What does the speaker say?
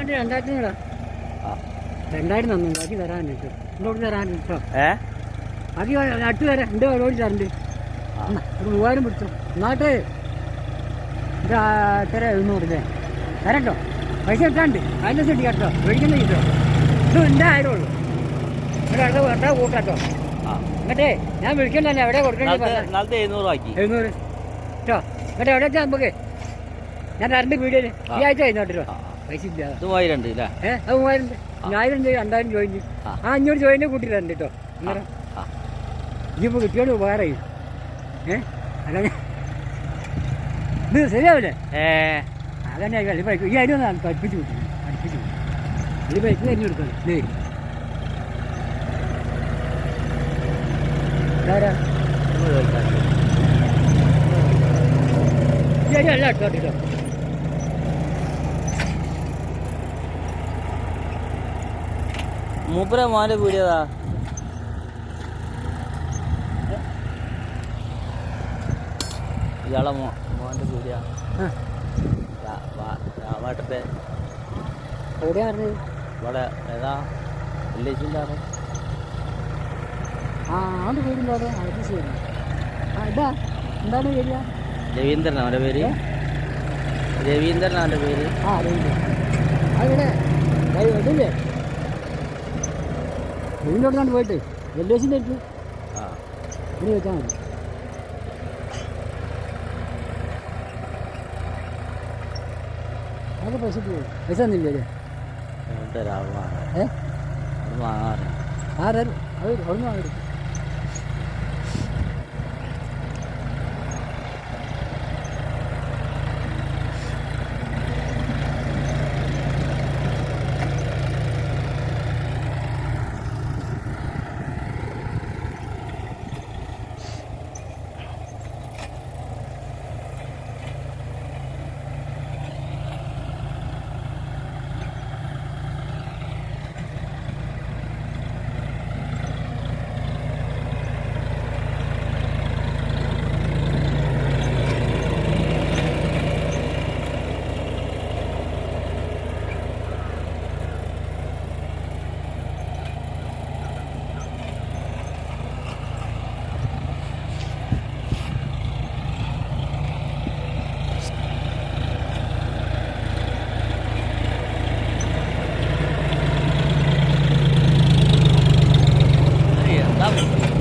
2000 2000 തന്നു ബാക്കി തരാനിട്ട് ഇങ്ങോട്ട് തരാനിട്ടോ ബാക്കി നട്ട് തരാം എൻ്റെ ഓടി തരണ്ട് ഒരു 3000 പിടിച്ചോ എന്നാട്ടെ ഇത് എത്ര 700 തരട്ടോ പൈസ എത്താണ്ട് അതിൻ്റെ സെട്ടി കേട്ടോ മേടിക്കുന്ന കിട്ടോ ഇത് എൻ്റെ 1000 ഉള്ളൂ ഇവിടെ വേണ്ട കൂട്ടാട്ടോ എന്നിട്ടേ ഞാൻ വിളിക്കണ്ടല്ലേ എവിടെ കൊടുക്കണ്ടേ 700 കേട്ടോ എന്നിട്ട് എവിടെ വെച്ചാൽ നമുക്ക് ഞാൻ തരണ്ട് വീഡിയോയിൽ ഈ ആഴ്ച കഴിഞ്ഞോട്ടോ പൈസ ഇല്ല 3000 ഉണ്ട് അത് 3000 1000 2000 ജോയിൻ 500 ജോയിൻ്റെ കൂട്ടി തരണ്ട് കേട്ടോ അന്നേരം ഇനിയിപ്പോൾ കിട്ടിയോണ്ട് ഉപകാരം അല്ല ഇത് ശരിയാവില്ലേ അതന്നെ കളി ബൈക്ക് ഈ അരി ഒന്ന് പഠിപ്പിച്ച് കൊടുക്കും ഈ ബൈക്ക് അരി കൊടുക്കണം ഈ അരി അല്ല കേട്ടോ മൂപ്പര മോൻ്റെ വീഡിയോതാ ഇയാളെ മോൻ്റെ വീഡിയോ വാട്ടത്തെ എവിടെയാണ് ഇവിടെ ഏതാ വില്ലേജിൻ്റെ ആണ് ആണ്ട് വീടില്ലോ അത് ശരി ഇതാ എന്താണ് വരിക രവീന്ദ്രൻ അവൻ്റെ പേര് രവീന്ദ്രൻ അവൻ്റെ പേര് രവീന്ദ്രൻ അതിവിടെ ഇതില്ലേ വീടിനോട് പോയിട്ട് വെല്ലേസിൻ്റെ അടുത്ത് ഇനി വെച്ചാൽ മതി അതൊക്കെ പൈസ പോകും പൈസ തന്നില്ലേ വാങ്ങാറ് ആരും അത് ഒന്ന് വാങ്ങരുത് Love it.